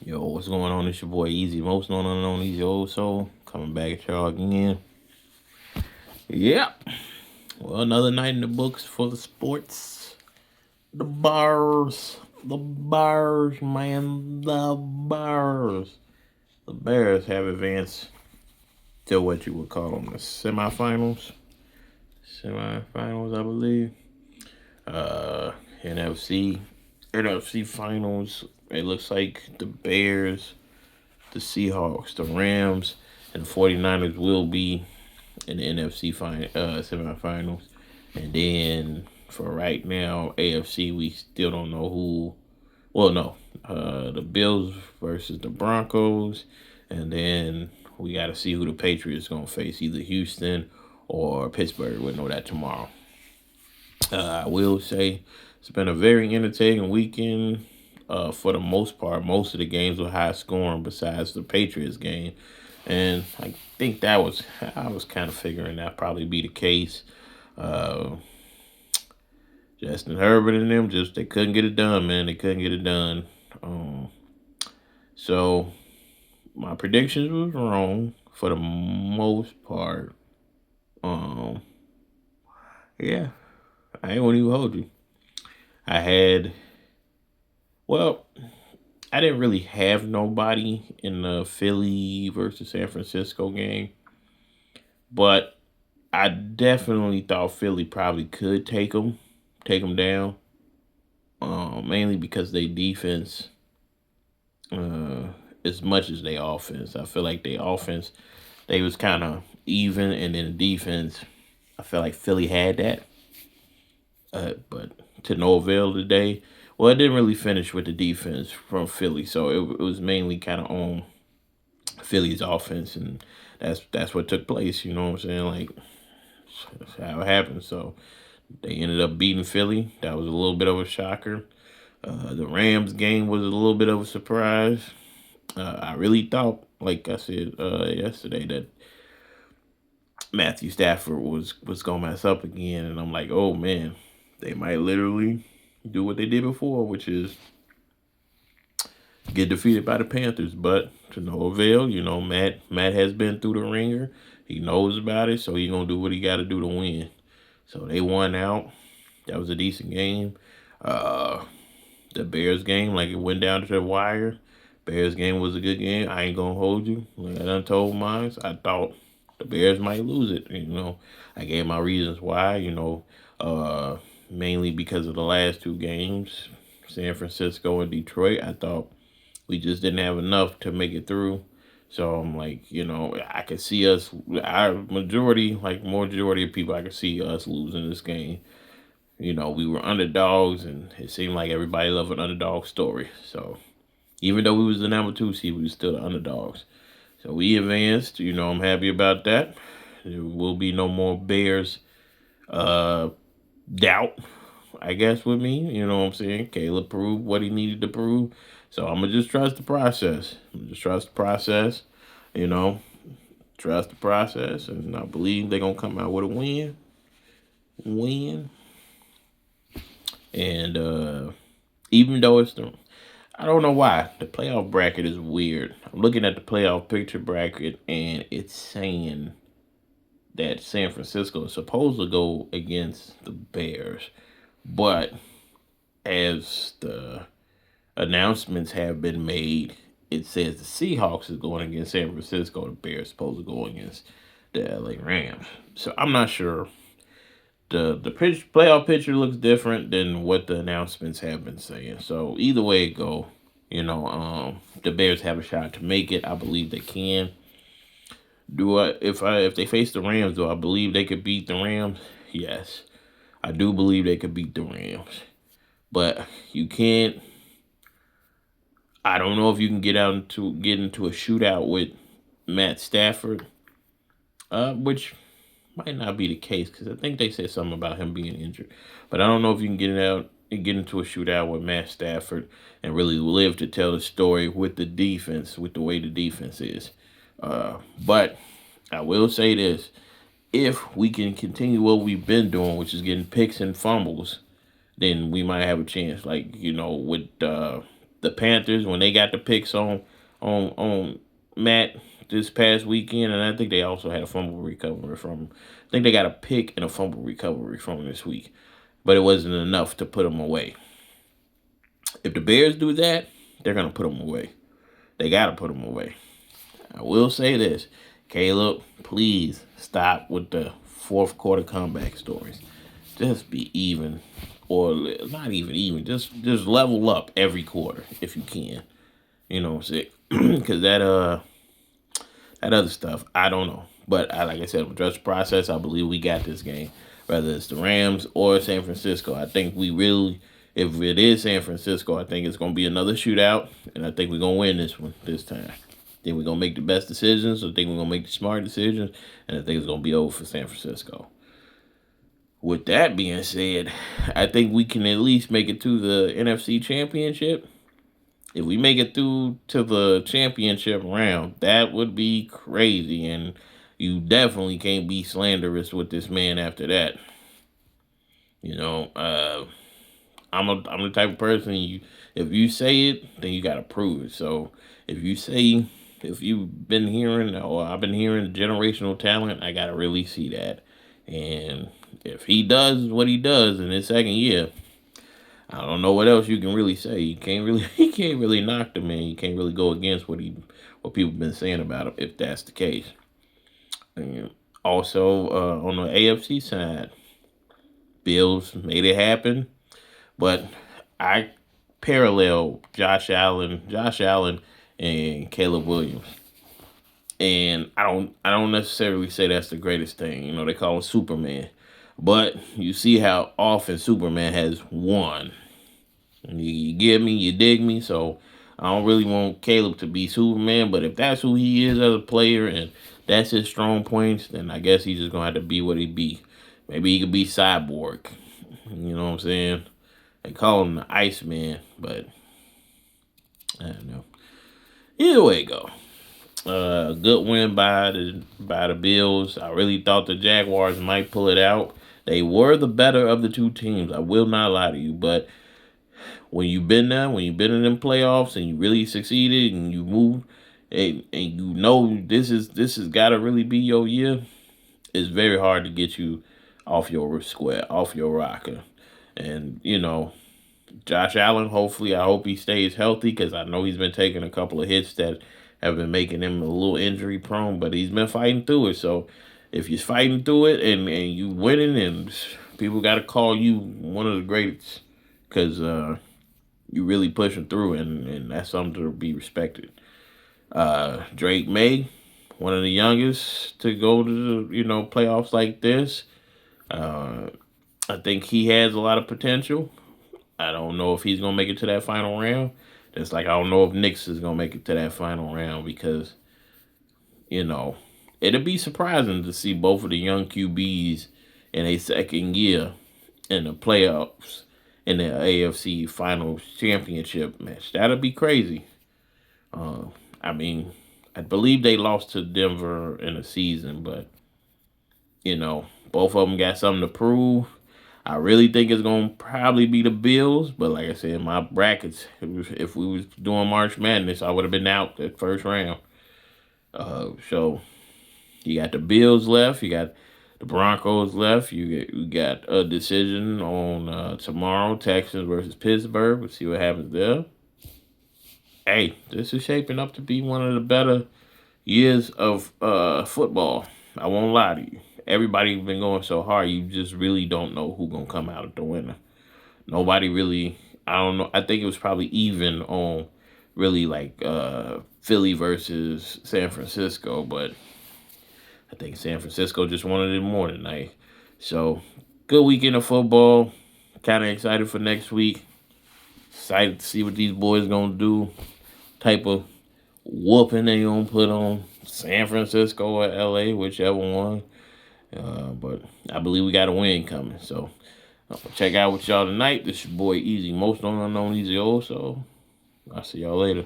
Yo, what's going on? It's your boy Easy, most known unknown Easy Old Soul, coming back at y'all again. Yeah, well, another night in the books for the sports, the bars, man, the bars. The Bears have advanced to what you would call them the semifinals, I believe. Uh, NFC, NFC finals. It looks like the Bears, the Seahawks, the Rams, and the 49ers will be in the NFC semifinals. And then for right now, AFC, we still don't know who. Well, no, the Bills versus the Broncos, and then we got to see who the Patriots gonna face, either Houston or Pittsburgh. We'll know that tomorrow. I will say it's been a very entertaining weekend. For the most part, most of the games were high scoring, besides the Patriots game, and I think I was kind of figuring that probably be the case. Uh, Justin Herbert and them just they couldn't get it done, man. They couldn't get it done. Um, so my predictions was wrong for the most part. Um, yeah, I ain't gonna even hold you. I had well, I didn't really have nobody in the Philly versus San Francisco game, but I definitely thought Philly probably could take them down. Mainly because they defense, uh, as much as they offense. I feel like they offense they was kind of even, and then the defense, I feel like Philly had that, but to no avail today. Well, it didn't really finish with the defense from Philly, so it was mainly kind of on Philly's offense, and that's what took place. You know what I'm saying? Like that's how it happened. So they ended up beating Philly. That was a little bit of a shocker. The Rams game was a little bit of a surprise. I really thought, like I said yesterday, that Matthew Stafford was gonna mess up again, and I'm like, oh man, they might literally do what they did before, which is get defeated by the Panthers. But to no avail. You know, Matt has been through the ringer. He knows about it, so he's gonna do what he got to do to win. So they won out. That was a decent game. Uh, the Bears game, like it went down to the wire. Bears game was a good game. I ain't gonna hold you. Like I done told mine. I thought the Bears might lose it. You know, I gave my reasons why. Mainly because of the last two games, San Francisco and Detroit. I thought we just didn't have enough to make it through. So I'm like, I could see us, our majority, like majority of people, I could see us losing this game. We were underdogs, and it seemed like everybody loved an underdog story. So even though we was the number two seed, we was still the underdogs. So we advanced. I'm happy about that. There will be no more Bears uh, doubt, I guess, with me. You know what I'm saying? Caleb proved what he needed to prove. So I'm gonna just trust the process. You know, trust the process, and I believe they're gonna come out with a win. And even though I don't know why the playoff bracket is weird. I'm looking at the playoff picture bracket, and it's saying that San Francisco is supposed to go against the Bears, but as the announcements have been made, it says the Seahawks is going against San Francisco. The Bears supposed to go against the LA Rams. So I'm not sure. The playoff picture looks different than what the announcements have been saying. So either way it go, the Bears have a shot to make it. I believe they can. If they face the Rams, do I believe they could beat the Rams? Yes, I do believe they could beat the Rams. But you can't. I don't know if you can get into a shootout with Matt Stafford, which might not be the case because I think they said something about him being injured. But I don't know if you can get into a shootout with Matt Stafford and really live to tell the story with the defense, with the way the defense is. But I will say this: if we can continue what we've been doing, which is getting picks and fumbles, then we might have a chance. Like with the Panthers when they got the picks on Matt this past weekend, and I think they also had a fumble recovery from him. I think they got a pick and a fumble recovery from him this week, but it wasn't enough to put him away. If the Bears do that, they're gonna put him away. They gotta put him away. I will say this, Caleb, please stop with the fourth quarter comeback stories. Just be even, or not even. Just level up every quarter if you can. You know what I'm saying? Because that other stuff, I don't know. But like I said, with the process, I believe we got this game. Whether it's the Rams or San Francisco, I think we really, if it is San Francisco, I think it's going to be another shootout, and I think we're going to win this one this time. I think we're going to make the best decisions. I think we're going to make the smart decisions, and I think it's going to be over for San Francisco. With that being said, I think we can at least make it to the NFC Championship. If we make it through to the championship round, that would be crazy, and you definitely can't be slanderous with this man after that. You know, I'm the type of person, if you say it, then you got to prove it. So if you've been hearing, or I've been hearing generational talent, I got to really see that. And if he does what he does in his second year, I don't know what else you can really say. You can't really knock the man. You can't really go against what people have been saying about him if that's the case. And also on the AFC side, Bills made it happen, but I parallel Josh Allen and Caleb Williams. And I don't necessarily say that's the greatest thing. You know, they call him Superman. But you see how often Superman has won. You get me, you dig me. So I don't really want Caleb to be Superman, but if that's who he is as a player and that's his strong points, then I guess he's just gonna have to be what he be. Maybe he could be Cyborg. You know what I'm saying? They call him the Iceman, but I don't know. Either way it go. Good win by the Bills. I really thought the Jaguars might pull it out. They were the better of the two teams. I will not lie to you, but when you've been there, when you've been in them playoffs and you really succeeded and you moved, and you know this has got to really be your year, it's very hard to get you off your square, off your rocker. And, you know, Josh Allen, hopefully, I hope he stays healthy because I know he's been taking a couple of hits that have been making him a little injury prone, but he's been fighting through it. So if you're fighting through it and you winning, and people got to call you one of the greats because you really pushing through, and that's something to be respected. Drake May, one of the youngest to go to the, playoffs like this. I think he has a lot of potential. I don't know if he's going to make it to that final round. Just like I don't know if Knicks is going to make it to that final round because, it'll be surprising to see both of the young QBs in a second year in the playoffs in the AFC Finals Championship match. That'll be crazy. I believe they lost to Denver in the season, but, both of them got something to prove. I really think it's going to probably be the Bills, but like I said, my brackets, if we was doing March Madness, I would have been out that first round. So you got the Bills left, you got the Broncos left, you got a decision on tomorrow, Texans versus Pittsburgh. We'll see what happens there. Hey, this is shaping up to be one of the better years of football. I won't lie to you. Everybody's been going so hard, you just really don't know who's going to come out of the winner. Nobody really, I don't know. I think it was probably even on really like Philly versus San Francisco, but I think San Francisco just wanted it more tonight. So, good weekend of football. Kind of excited for next week. Excited to see what these boys going to do. Type of whooping they going to put on San Francisco or LA, whichever one. But I believe we got a win coming. So, check out with y'all tonight. This is your boy Easy, most unknown EZ'er. So, I'll see y'all later.